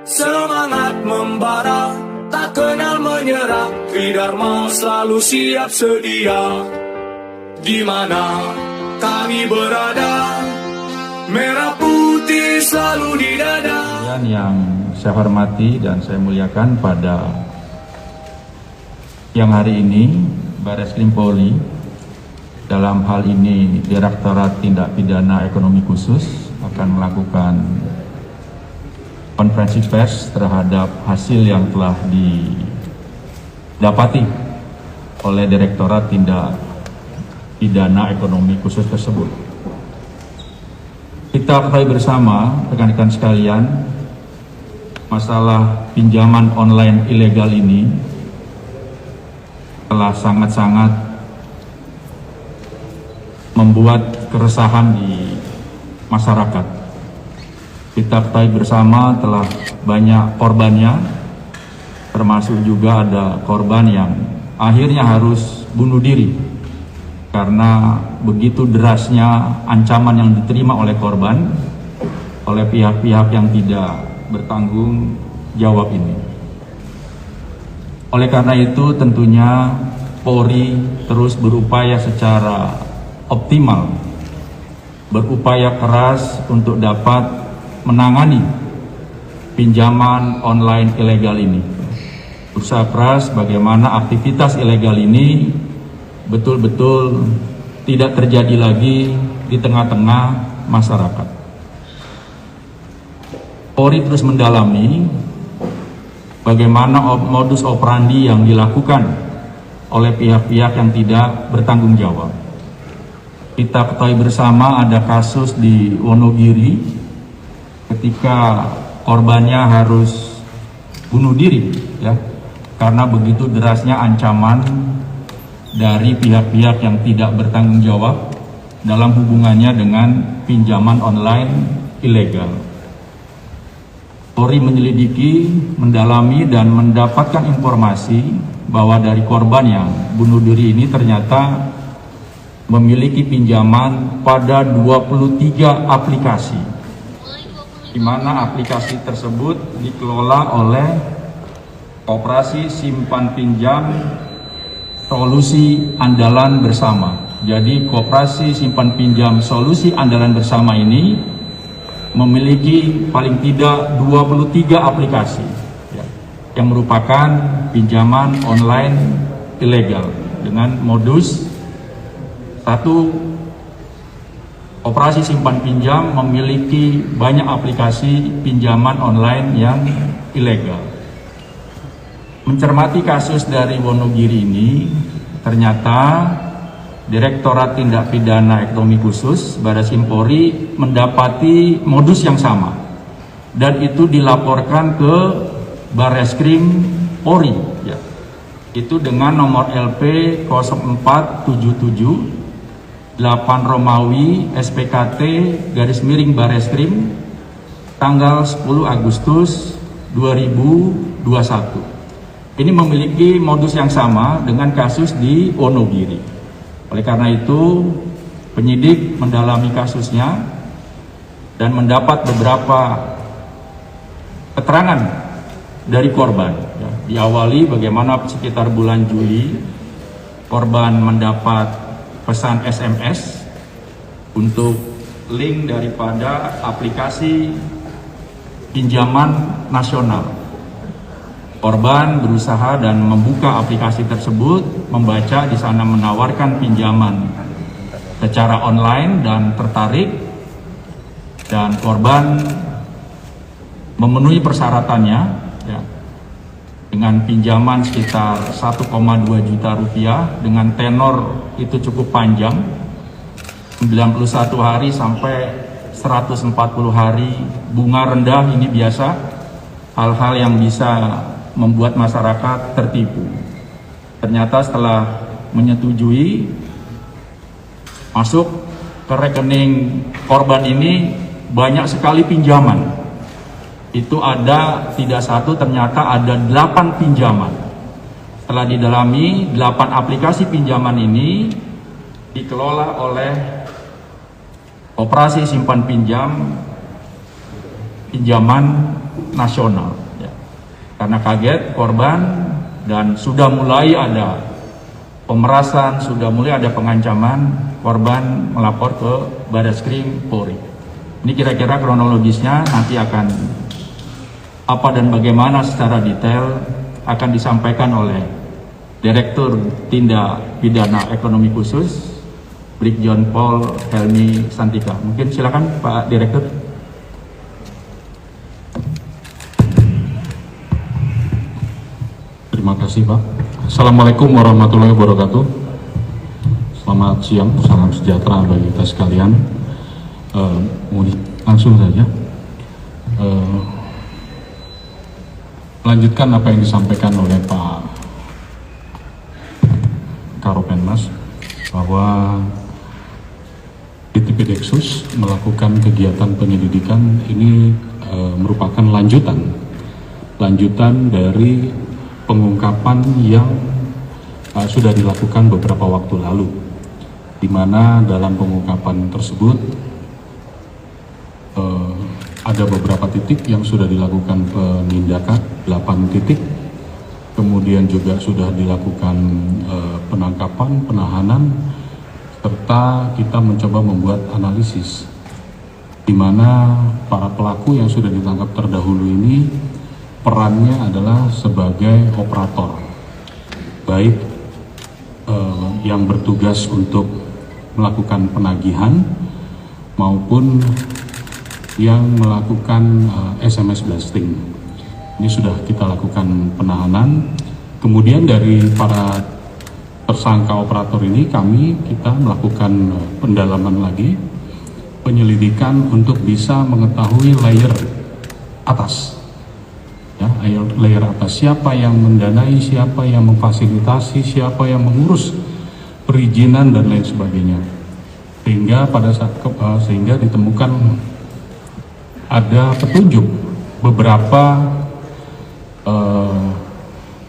Semangat membara, tak kenal menyerah, Tridharma selalu siap sedia. Di mana kami berada, merah putih selalu di dada. Yang saya hormati dan saya muliakan pada yang hari ini, Barreskrim Polri dalam hal ini Direktorat Tindak Pidana Ekonomi Khusus akan melakukan konferensi pers terhadap hasil yang telah didapati oleh Direktorat Tindak Pidana Ekonomi Khusus tersebut. Kita ketahui bersama, rekan-rekan sekalian, masalah pinjaman online ilegal ini telah sangat-sangat membuat keresahan di masyarakat. Kita ketahui bersama telah banyak korbannya, termasuk juga ada korban yang akhirnya harus bunuh diri karena begitu derasnya ancaman yang diterima oleh korban oleh pihak-pihak yang tidak bertanggung jawab ini. Oleh karena itu tentunya Polri terus berupaya secara optimal, berupaya keras untuk dapat menangani pinjaman online ilegal ini. Berusaha keras bagaimana aktivitas ilegal ini betul-betul tidak terjadi lagi di tengah-tengah masyarakat. Polri terus mendalami bagaimana modus operandi yang dilakukan oleh pihak-pihak yang tidak bertanggung jawab. Kita ketahui bersama ada kasus di Wonogiri ketika korbannya harus bunuh diri ya, karena begitu derasnya ancaman dari pihak-pihak yang tidak bertanggung jawab dalam hubungannya dengan pinjaman online ilegal. Polri menyelidiki, mendalami dan mendapatkan informasi bahwa dari korban yang bunuh diri ini ternyata memiliki pinjaman pada 23 aplikasi, di mana aplikasi tersebut dikelola oleh Koperasi Simpan Pinjam Solusi Andalan Bersama. Jadi Koperasi Simpan Pinjam Solusi Andalan Bersama ini memiliki paling tidak 23 aplikasi ya, yang merupakan pinjaman online ilegal dengan modus satu. Koperasi Simpan Pinjam memiliki banyak aplikasi pinjaman online yang ilegal. Mencermati kasus dari Wonogiri ini, ternyata Direktorat Tindak Pidana Ekonomi Khusus Barreskrim Polri mendapati modus yang sama, dan itu dilaporkan ke Barreskrim Polri ya. Itu dengan nomor LP 0477 8 Romawi SPKT _Barreskrim tanggal 10 Agustus 2021. Ini memiliki modus yang sama dengan kasus di Wonogiri. Oleh karena itu penyidik mendalami kasusnya dan mendapat beberapa keterangan dari korban ya. Diawali bagaimana sekitar bulan Juli korban mendapat pesan SMS untuk link daripada aplikasi pinjaman nasional. Korban berusaha dan membuka aplikasi tersebut, membaca di sana menawarkan pinjaman secara online dan tertarik, dan korban memenuhi persyaratannya ya, dengan pinjaman sekitar 1,2 juta rupiah dengan tenor itu cukup panjang, 91 hari sampai 140 hari, bunga rendah. Ini biasa hal-hal yang bisa membuat masyarakat tertipu. Ternyata setelah menyetujui, masuk ke rekening korban ini banyak sekali pinjaman. Itu ada tidak satu, ternyata ada 8 pinjaman. Setelah didalami, 8 aplikasi pinjaman ini dikelola oleh Koperasi Simpan Pinjam pinjaman nasional. Ya. Karena kaget korban dan sudah mulai ada pemerasan, sudah mulai ada pengancaman, korban melapor ke Barreskrim Polri. Ini kira-kira kronologisnya nanti akan apa dan bagaimana secara detail akan disampaikan oleh Direktur Tindak Pidana Ekonomi Khusus Brigjen Pol Helmi Santika. Mungkin silakan Pak Direktur. Terima kasih Pak. Assalamualaikum warahmatullahi wabarakatuh. Selamat siang, salam sejahtera bagi kita sekalian. Langsung saja. Lanjutkan apa yang disampaikan oleh Pak Karopenmas bahwa DTP-Deksus melakukan kegiatan penyelidikan ini merupakan lanjutan dari pengungkapan yang sudah dilakukan beberapa waktu lalu, di mana dalam pengungkapan tersebut ada beberapa titik yang sudah dilakukan penindakan, 8 titik, kemudian juga sudah dilakukan penangkapan, penahanan, serta kita mencoba membuat analisis di mana para pelaku yang sudah ditangkap terdahulu ini perannya adalah sebagai operator, baik yang bertugas untuk melakukan penagihan maupun yang melakukan SMS blasting. Ini sudah kita lakukan penahanan. Kemudian dari para tersangka operator ini kita melakukan pendalaman lagi, penyelidikan untuk bisa mengetahui layer atas. Ya, layer atas, siapa yang mendanai, siapa yang memfasilitasi, siapa yang mengurus perizinan dan lain sebagainya. Sehingga pada saat sehingga ditemukan ada petunjuk beberapa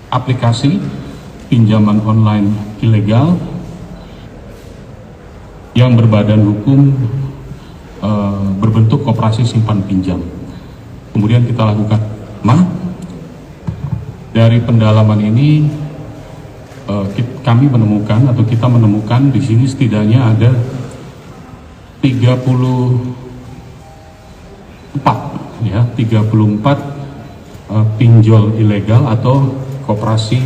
aplikasi pinjaman online ilegal yang berbadan hukum berbentuk koperasi simpan pinjam. Kemudian kita lakukan dari pendalaman ini kami menemukan atau kita menemukan di sini setidaknya ada 34 pinjol ilegal atau koperasi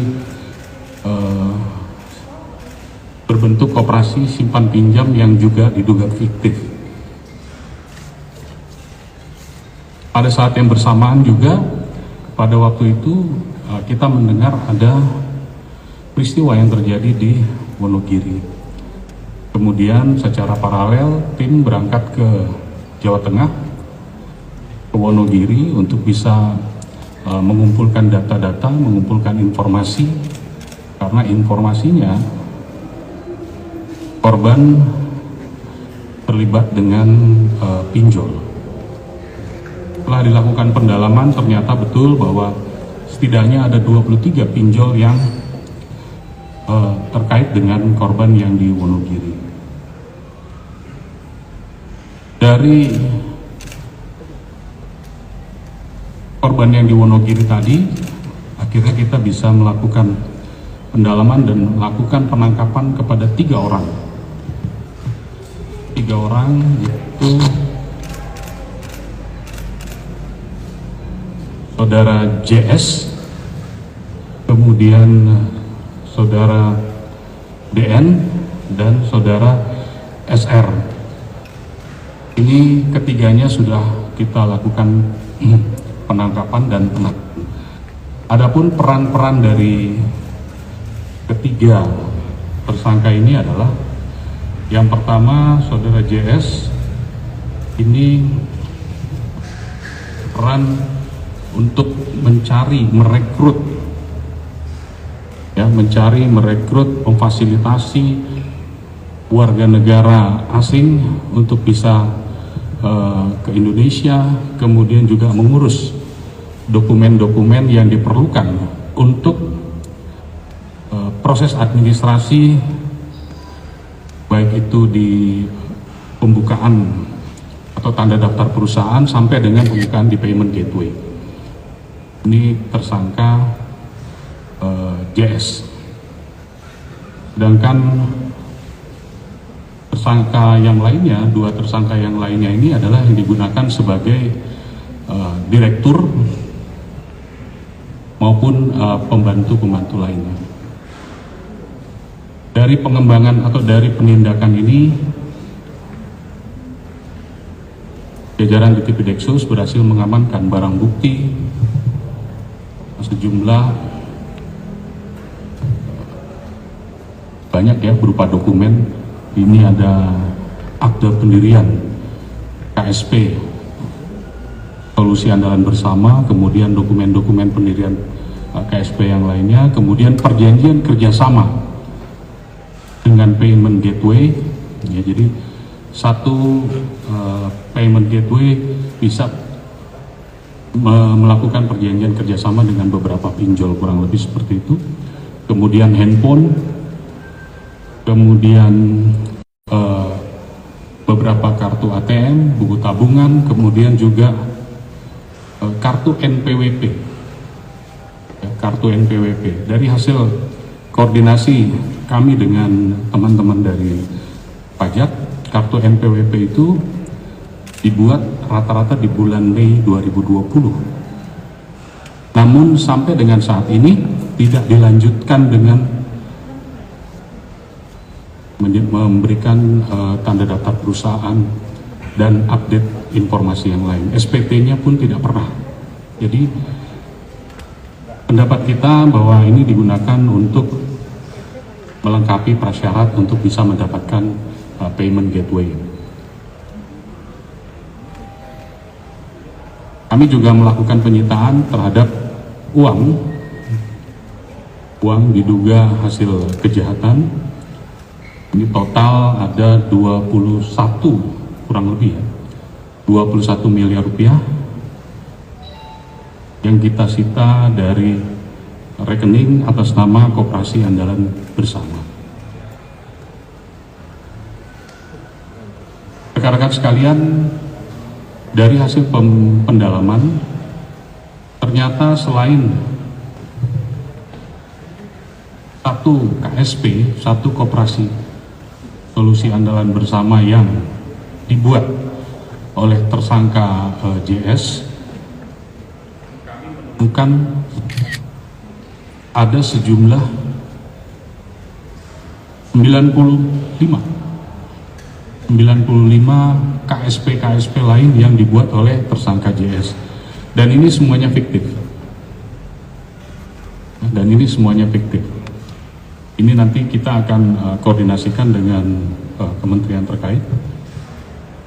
berbentuk koperasi simpan pinjam yang juga diduga fiktif. Pada saat yang bersamaan juga pada waktu itu kita mendengar ada peristiwa yang terjadi di Wonogiri. Kemudian secara paralel tim berangkat ke Jawa Tengah, ke Wonogiri untuk bisa mengumpulkan data-data, mengumpulkan informasi, karena informasinya korban terlibat dengan pinjol. Setelah dilakukan pendalaman ternyata betul bahwa setidaknya ada 23 pinjol yang terkait dengan korban yang di Wonogiri. Dari korban yang di Wonogiri tadi, akhirnya kita bisa melakukan pendalaman dan melakukan penangkapan kepada 3 orang. 3 orang yaitu Saudara JS, kemudian Saudara DN, dan Saudara SR. Ini ketiganya sudah kita lakukan penangkapan dan penangkapan. Adapun peran-peran dari ketiga tersangka ini adalah yang pertama Saudara JS ini peran untuk mencari, merekrut, memfasilitasi warga negara asing untuk bisa ke Indonesia, kemudian juga mengurus dokumen-dokumen yang diperlukan untuk proses administrasi, baik itu di pembukaan atau tanda daftar perusahaan sampai dengan pembukaan di payment gateway. ini tersangka JS. Sedangkan tersangka yang lainnya, dua tersangka yang lainnya ini adalah yang digunakan sebagai direktur maupun pembantu-pembantu lainnya. Dari pengembangan atau dari penindakan ini, jajaran Ditipideksus berhasil mengamankan barang bukti sejumlah banyak ya, berupa dokumen. Ini ada akte pendirian KSP Solusi Andalan Bersama, kemudian dokumen-dokumen pendirian KSP yang lainnya, kemudian perjanjian kerjasama dengan payment gateway ya. Jadi satu payment gateway bisa melakukan perjanjian kerjasama dengan beberapa pinjol, kurang lebih seperti itu. Kemudian handphone, kemudian beberapa kartu ATM, buku tabungan, kemudian juga kartu NPWP ya, kartu NPWP. Dari hasil koordinasi kami dengan teman-teman dari pajak, kartu NPWP itu dibuat rata-rata di bulan Mei 2020. Namun sampai dengan saat ini tidak dilanjutkan dengan memberikan tanda daftar perusahaan dan update informasi yang lain. SPT-nya pun tidak pernah. Jadi pendapat kita bahwa ini digunakan untuk melengkapi prasyarat untuk bisa mendapatkan payment gateway. Kami juga melakukan penyitaan terhadap uang diduga hasil kejahatan. Ini total ada 21 kurang lebih ya, 21 miliar rupiah yang kita sita dari rekening atas nama Koperasi Andalan Bersama. Rekan-rekan sekalian, dari hasil pendalaman ternyata selain satu KSP, satu Koperasi Solusi Andalan Bersama yang dibuat oleh tersangka JS, bukan ada sejumlah 95 KSP lain yang dibuat oleh tersangka JS, dan ini semuanya fiktif. Ini nanti kita akan koordinasikan dengan kementerian terkait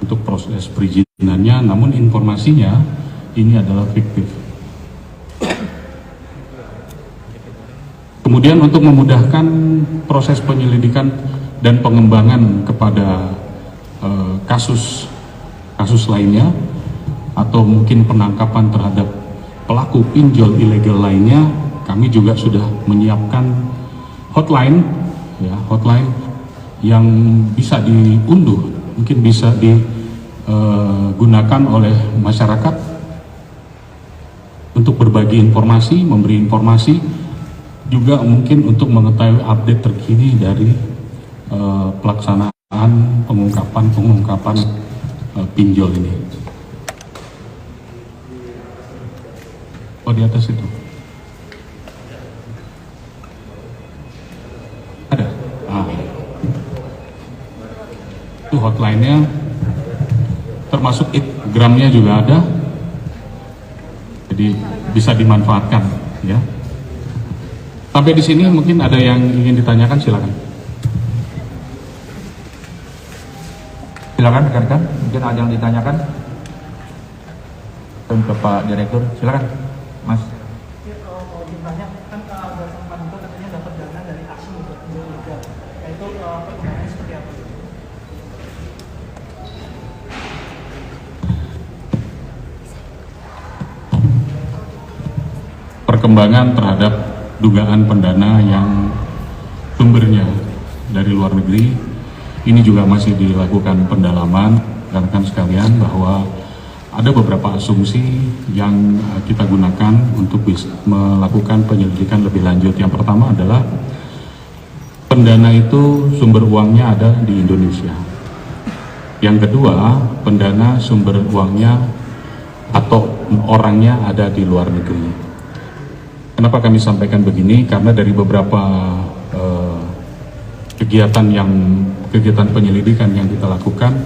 untuk proses perizinannya, namun informasinya ini adalah fiktif. Kemudian untuk memudahkan proses penyelidikan dan pengembangan kepada kasus lainnya atau mungkin penangkapan terhadap pelaku pinjol ilegal lainnya, kami juga sudah menyiapkan hotline yang bisa diunduh, mungkin bisa digunakan oleh masyarakat untuk berbagi informasi, memberi informasi, juga mungkin untuk mengetahui update terkini dari pelaksanaan pengungkapan pinjol ini. Oh, di atas itu ada. Itu hotline-nya, termasuk gramnya juga ada, jadi bisa dimanfaatkan ya. Sampai di sini mungkin ada yang ingin ditanyakan, silakan. Silakan rekan-rekan, mungkin ada yang ditanyakan ke Pak Direktur, silakan Mas. Ditanya kan ada sempat itu katanya dapat dana dari asing untuk ilegal, itu perkembangannya seperti apa? Perkembangan terhadap dugaan pendana yang sumbernya dari luar negeri, ini juga masih dilakukan pendalaman rekan-rekan sekalian, bahwa ada beberapa asumsi yang kita gunakan untuk melakukan penyelidikan lebih lanjut. Yang pertama adalah pendana itu sumber uangnya ada di Indonesia. Yang kedua, pendana sumber uangnya atau orangnya ada di luar negeri. Kenapa kami sampaikan begini? Karena dari beberapa kegiatan penyelidikan yang kita lakukan,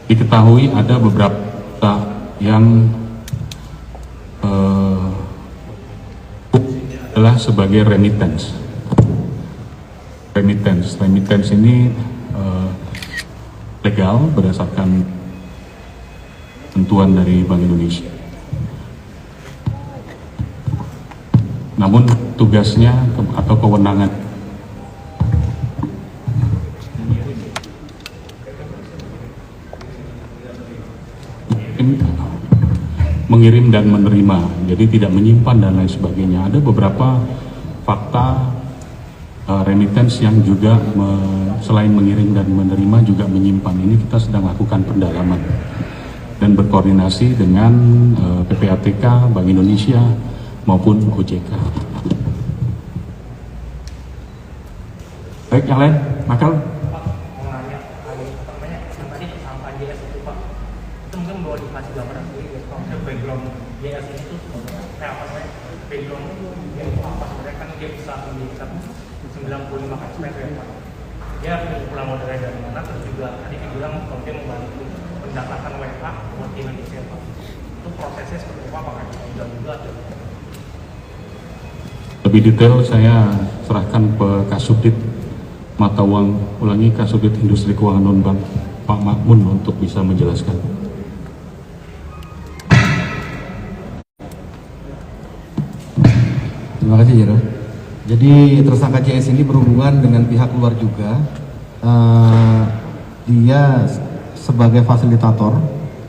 diketahui ada beberapa yang adalah sebagai remittance. Remittance ini legal berdasarkan tentuan dari Bank Indonesia. Namun tugasnya atau kewenangan mengirim dan menerima, jadi tidak menyimpan dan lain sebagainya. Ada beberapa fakta remittance yang juga selain mengirim dan menerima juga menyimpan. Ini kita sedang lakukan pendalaman dan berkoordinasi dengan PPATK, Bank Indonesia maupun OJK. Baik, yang lain, Makal? Background JS ini tuh background dia itu apa sebenarnya, kan dia bisa meningkat 95 KSP ya Pak. Dia pulang modalnya dari mana, terus juga tadi bilang kalau dia membantu mendaftarkan WA buat di Indonesia Pak. Itu prosesnya seperti apa Pak? Udah juga ada. Lebih detail saya serahkan ke Kasubdit Mata Uang, Kasubdit Industri Keuangan Non-Bank, Pak Makmun untuk bisa menjelaskan. Terima kasih Jero. Jadi tersangka CS ini berhubungan dengan pihak luar juga. Dia sebagai fasilitator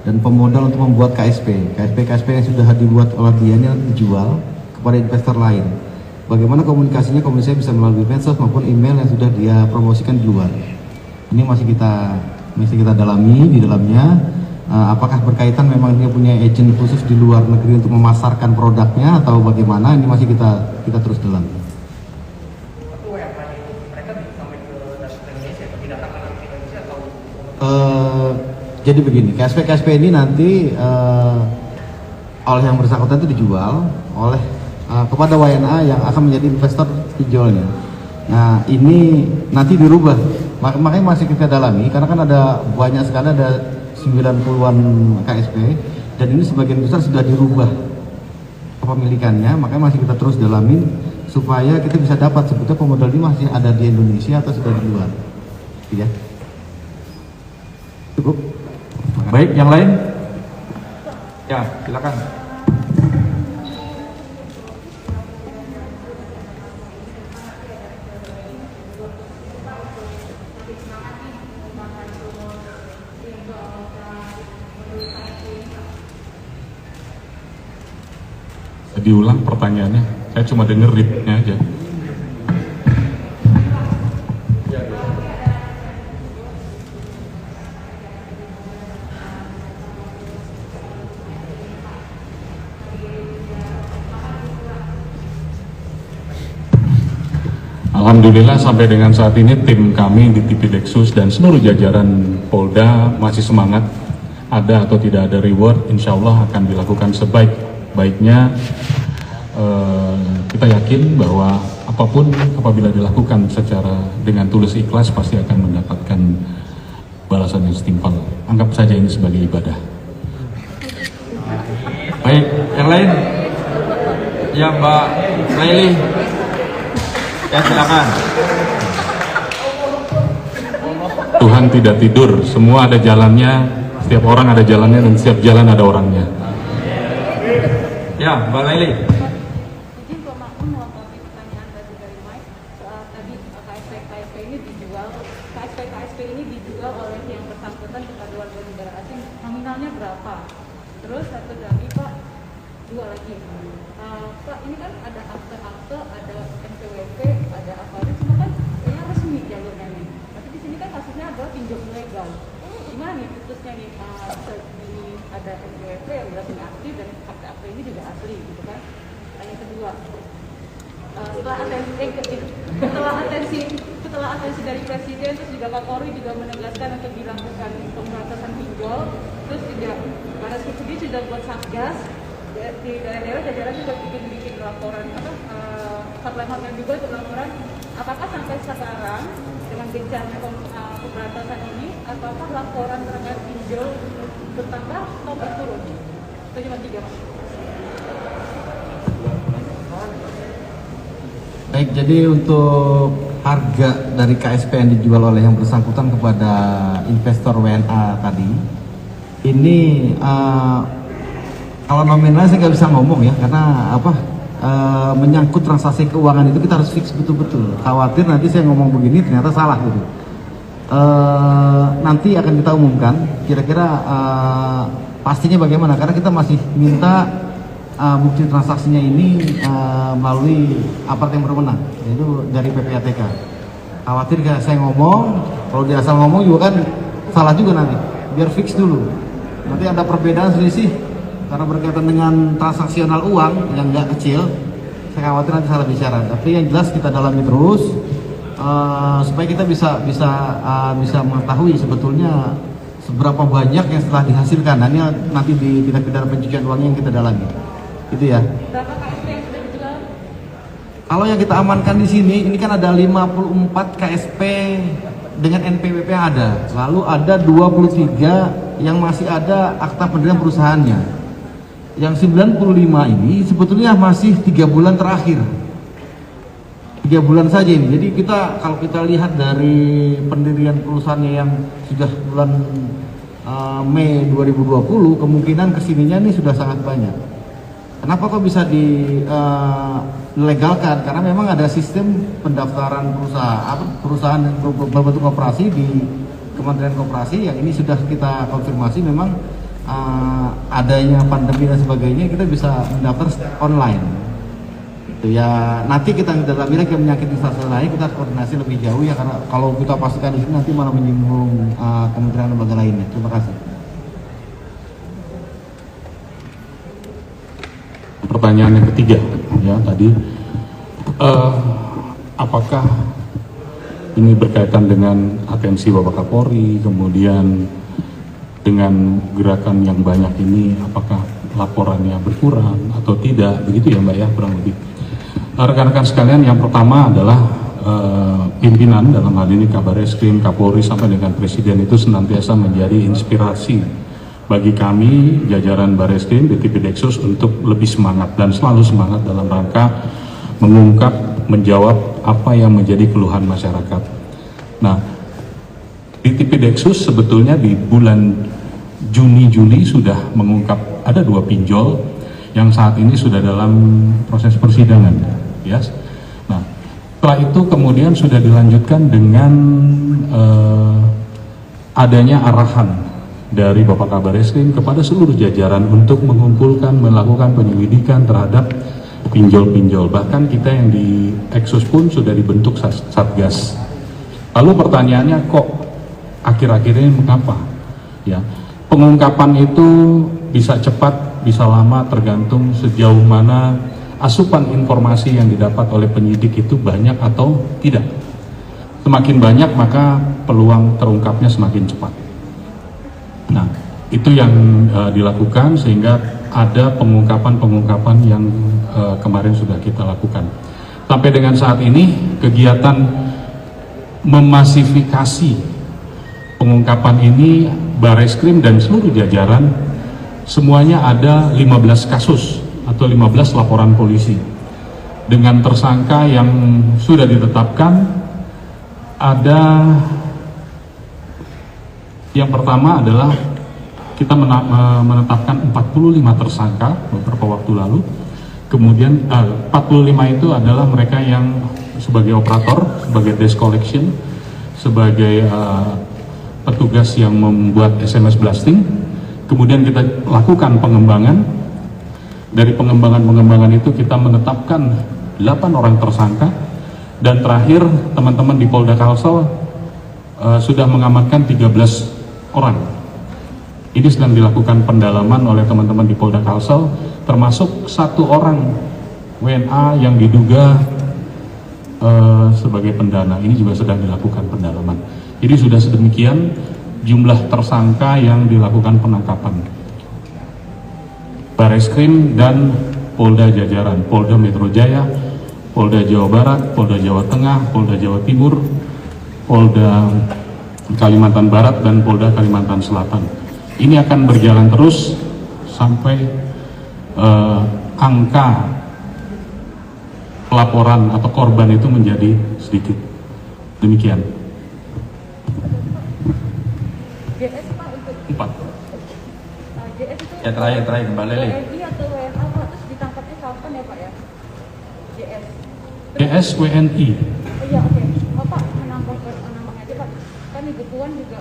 dan pemodal untuk membuat KSP yang sudah dibuat oleh dia ini dijual kepada investor lain. Bagaimana komunikasinya? Komunikasinya bisa melalui medsos maupun email yang sudah dia promosikan di luar. Ini masih kita dalami di dalamnya. Apakah berkaitan memang dia punya agent khusus di luar negeri untuk memasarkan produknya atau bagaimana? Ini masih kita terus dalam. Jadi begini, KSP ini nanti oleh yang bersangkutan itu dijual oleh kepada WNA yang akan menjadi investor pinjolnya. Nah ini nanti dirubah, makanya masih kita dalami karena kan ada banyak sekali, ada 90-an KSP dan ini sebagian besar sudah dirubah kepemilikannya, makanya masih kita terus dalamin supaya kita bisa dapat sebetulnya pemodal ini masih ada di Indonesia atau sudah di luar. Ya. Cukup. Baik, yang lain? Ya, silakan. Diulang pertanyaannya, saya cuma denger ripnya aja. Alhamdulillah sampai dengan saat ini tim kami di TV Dexus dan seluruh jajaran Polda masih semangat. Ada atau tidak ada reward, insya Allah akan dilakukan sebaik-baiknya. Kita yakin bahwa apapun apabila dilakukan secara dengan tulus ikhlas pasti akan mendapatkan balasan yang setimpal. Anggap saja ini sebagai ibadah. Baik, yang lain? Ya, Mbak Laili. Ya, silakan. Tuhan tidak tidur, semua ada jalannya, setiap orang ada jalannya dan setiap jalan ada orangnya. Ya, Mbak Laili. Izin Pak Makmun mewakili pertanyaan tadi dari Mike soal tadi KSP ini dijual, KSP ini dijual oleh yang bersangkutan kepada warga negara asing, nominalnya berapa? Terus satu lagi Pak, dua lagi. Pak, ini kan ada akte-akte, ada NPWP, ada apa itu semua kan kayaknya resmi jalurnya nih. Tapi di sini kan kasusnya adalah pinjam ilegal. Gimana nih putusnya nih? Ada NPWP dijual. Setelah atensi dari Presiden, terus juga Kapolri juga menegaskan untuk dilakukan pemberantasan pinjol, terus juga Baris Krim sendiri sudah buat satgas di daerah-daerah, jajaran juga bikin laporan hotline juga untuk laporan. Apakah sampai sekarang dengan gencarnya pemberantasan ini, apakah laporan terkait pinjol bertambah atau berturun? Itu cuma 3, Mas. Baik, jadi untuk harga dari KSP yang dijual oleh yang bersangkutan kepada investor WNA tadi, ini kalau nominal saya nggak bisa ngomong ya, karena menyangkut transaksi keuangan itu kita harus fix betul-betul. Khawatir nanti saya ngomong begini ternyata salah gitu. Nanti akan kita umumkan kira-kira pastinya bagaimana, karena kita masih minta bukti transaksinya ini melalui aparat yang berwenang, yaitu dari PPATK. Khawatir kalau saya ngomong, kalau dia asal ngomong juga kan salah juga nanti. Biar fix dulu. Nanti ada perbedaan selisih karena berkaitan dengan transaksional uang yang nggak kecil. Saya khawatir nanti salah bicara. Tapi yang jelas kita dalami terus supaya kita bisa mengetahui sebetulnya seberapa banyak yang setelah dihasilkan. Nah, ini nanti di tindak pidana pencucian uangnya yang kita dalami. Itu ya. Berapa KSP yang sudah dijual? Kalau yang kita amankan di sini, ini kan ada 54 KSP dengan NPWP yang ada. Lalu ada 23 yang masih ada akta pendirian perusahaannya. Yang 95 ini sebetulnya masih 3 bulan terakhir. 3 bulan saja ini. Jadi kalau kita lihat dari pendirian perusahaannya yang sudah bulan Mei 2020, kemungkinan kesininya ini sudah sangat banyak. Kenapa kok bisa dilegalkan? Karena memang ada sistem pendaftaran perusahaan berbentuk koperasi di Kementerian Koperasi yang ini sudah kita konfirmasi memang adanya pandemi dan sebagainya, kita bisa mendaftar online. Itu ya, nanti kita dalami lagi menyangkut instansi lain, kita koordinasi lebih jauh ya, karena kalau kita pastikan di sini nanti malah menyinggung kementerian lembaga lainnya. Terima kasih. Pertanyaan yang ketiga, ya tadi, apakah ini berkaitan dengan atensi Bapak Kapolri, kemudian dengan gerakan yang banyak ini, apakah laporannya berkurang atau tidak, begitu ya Mbak ya, kurang lebih. Rekan-rekan sekalian, yang pertama adalah pimpinan dalam hal ini Kabar Eskrim, Kapolri sampai dengan Presiden itu senantiasa menjadi inspirasi bagi kami jajaran Bareskrim DTP Deksus untuk lebih semangat dan selalu semangat dalam rangka mengungkap, menjawab apa yang menjadi keluhan masyarakat. Nah, DTP Deksus sebetulnya di bulan Juni-Juli sudah mengungkap ada 2 pinjol yang saat ini sudah dalam proses persidangan, ya. Nah, setelah itu kemudian sudah dilanjutkan dengan adanya arahan dari Bapak Kabar Eskrim kepada seluruh jajaran untuk mengumpulkan, melakukan penyelidikan terhadap pinjol-pinjol. Bahkan kita yang di Eksus pun sudah dibentuk satgas. Lalu pertanyaannya, kok akhir-akhir ini mengapa? Ya, pengungkapan itu bisa cepat, bisa lama, tergantung sejauh mana asupan informasi yang didapat oleh penyidik itu banyak atau tidak. Semakin banyak maka peluang terungkapnya semakin cepat. Nah, itu yang dilakukan sehingga ada pengungkapan yang kemarin sudah kita lakukan. Sampai dengan saat ini kegiatan memasifikasi pengungkapan ini Bareskrim dan seluruh jajaran semuanya ada 15 kasus atau 15 laporan polisi dengan tersangka yang sudah ditetapkan. Ada yang pertama adalah kita menetapkan 45 tersangka beberapa waktu lalu. Kemudian 45 itu adalah mereka yang sebagai operator, sebagai desk collection, sebagai petugas yang membuat SMS blasting. Kemudian kita lakukan pengembangan. Dari pengembangan itu kita menetapkan 8 orang tersangka. Dan terakhir teman-teman di Polda Kalsel sudah mengamankan 13 orang. Ini sedang dilakukan pendalaman oleh teman-teman di Polda Kalsel, termasuk 1 orang WNA yang diduga sebagai pendana ini juga sedang dilakukan pendalaman. Jadi sudah sedemikian jumlah tersangka yang dilakukan penangkapan. Bareskrim dan Polda jajaran, Polda Metro Jaya, Polda Jawa Barat, Polda Jawa Tengah, Polda Jawa Timur, Polda Kalimantan Barat, dan Polda Kalimantan Selatan. Ini akan berjalan terus sampai angka pelaporan atau korban itu menjadi sedikit. Demikian. JS Pak untuk 4. JS itu Ya terakhir kembali lagi. WNI atau WNA Pak, terus ditangkapnya kapan ya Pak ya? JS. DS WNI. Oh iya, oke. Bapak menambah aja Pak. Kan Ibu Puan juga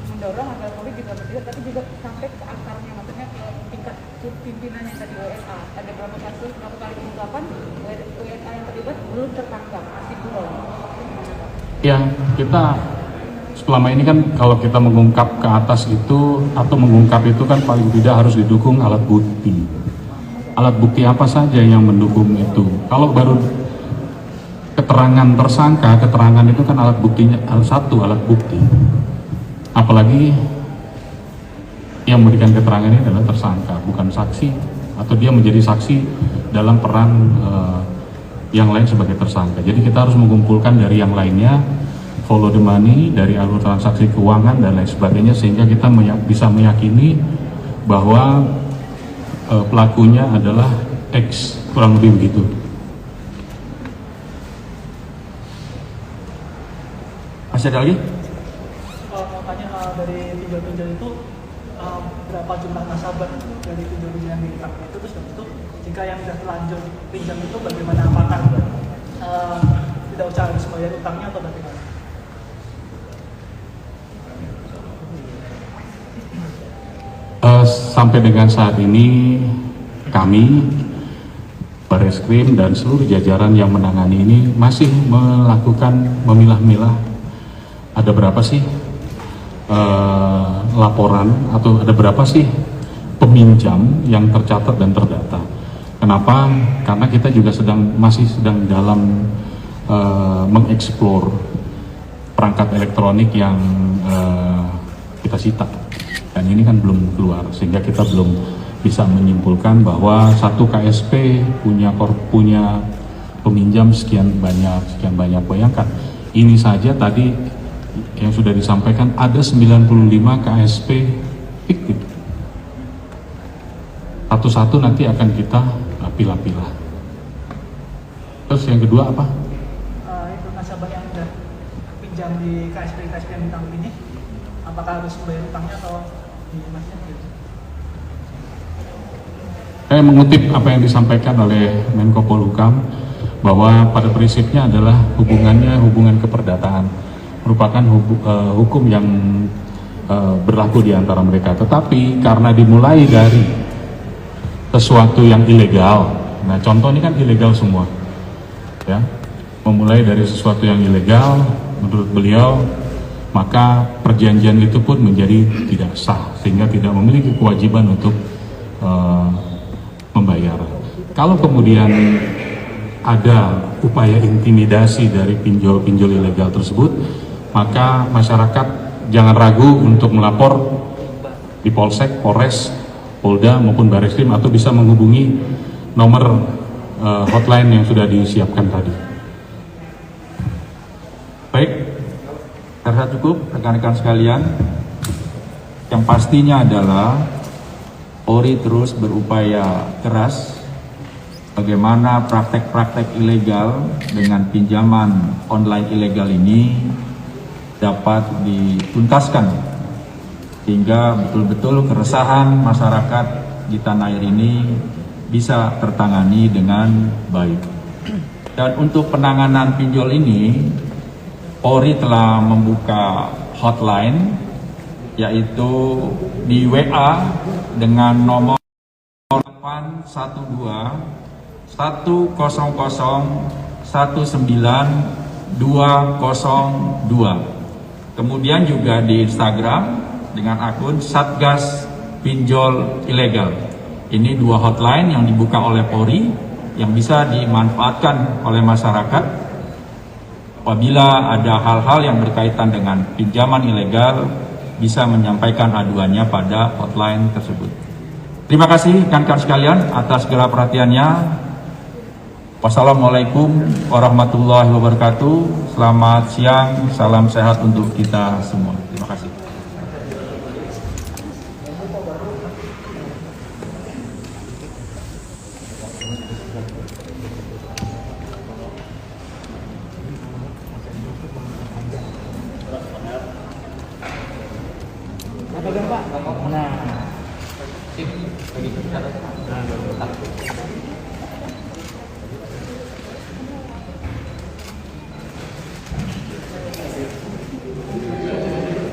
mendorong agar Polri juga bertindak, tapi juga sampai ke akarnya, maksudnya ke tingkat pimpinannya tadi WNA. Ada berapa kasus, berapa kali pengungkapan WNA yang terlibat belum tertangkap, masih belum. Ya, kita selama ini kan kalau kita mengungkap ke atas itu atau mengungkap itu kan paling tidak harus didukung alat bukti. Alat bukti apa saja yang mendukung itu? Kalau baru keterangan tersangka, keterangan itu kan alat buktinya satu alat bukti. Apalagi yang memberikan keterangan ini adalah tersangka, bukan saksi, atau dia menjadi saksi dalam peran yang lain sebagai tersangka. Jadi kita harus mengumpulkan dari yang lainnya, follow the money, dari alur transaksi keuangan dan lain sebagainya, sehingga kita bisa meyakini bahwa pelakunya adalah X, kurang lebih begitu. Masih ada lagi? Makanya dari pinjol-pinjol itu berapa jumlah nasabah dari pinjol-pinjol yang ditangkap itu, terus habis itu jika yang sudah terlanjur pinjam itu bagaimana, apakah tidak usah harus bayar utangnya atau bagaimana? Sampai dengan saat ini kami Bareskrim dan seluruh jajaran yang menangani ini masih melakukan memilah-milah ada berapa sih laporan atau ada berapa sih peminjam yang tercatat dan terdata. Kenapa? Karena kita juga masih sedang dalam mengeksplor perangkat elektronik yang kita sita, dan ini kan belum keluar, sehingga kita belum bisa menyimpulkan bahwa satu KSP punya peminjam sekian banyak. Bayangkan, ini saja tadi yang sudah disampaikan ada 95 KSP fiktif. Satu-satu nanti akan kita pilah-pilah. Terus yang kedua apa? Itu nasabah yang sudah pinjam di KSP yang ditangkap ini, apakah harus bayar utangnya atau gimana gitu? Saya mengutip apa yang disampaikan oleh Menko Polhukam, bahwa pada prinsipnya adalah hubungan keperdataan, merupakan hukum yang berlaku di antara mereka. Tetapi karena dimulai dari sesuatu yang ilegal, nah contoh ini kan ilegal semua, ya, memulai dari sesuatu yang ilegal, menurut beliau, maka perjanjian itu pun menjadi tidak sah, sehingga tidak memiliki kewajiban untuk membayar. Kalau kemudian ada upaya intimidasi dari pinjol-pinjol ilegal tersebut, maka masyarakat jangan ragu untuk melapor di Polsek, Polres, Polda maupun Bareskrim, atau bisa menghubungi nomor hotline yang sudah disiapkan tadi. Baik, saya rasa cukup rekan-rekan sekalian. Yang pastinya adalah Polri terus berupaya keras bagaimana praktek-praktek ilegal dengan pinjaman online ilegal ini dapat dituntaskan, sehingga betul-betul keresahan masyarakat di tanah air ini bisa tertangani dengan baik. Dan untuk penanganan pinjol ini, Polri telah membuka hotline, yaitu di WA dengan nomor 812 100 19202. Kemudian juga di Instagram dengan akun Satgas Pinjol Ilegal. Ini dua hotline yang dibuka oleh Polri yang bisa dimanfaatkan oleh masyarakat apabila ada hal-hal yang berkaitan dengan pinjaman ilegal, bisa menyampaikan aduannya pada hotline tersebut. Terima kasih rekan-rekan sekalian atas segala perhatiannya. Wassalamualaikum warahmatullahi wabarakatuh. Selamat siang, salam sehat untuk kita semua. Terima kasih.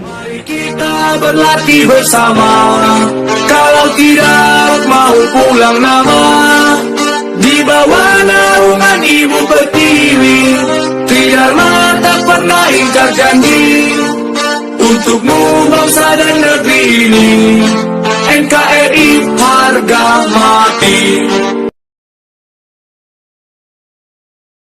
Mari kita berlatih bersama. Kalau tidak mau pulang nama, di bawah naungan Ibu Pertiwi, Tridharma tak pernah ingkar janji untukmu bangsa dan negeri ini. NKRI harga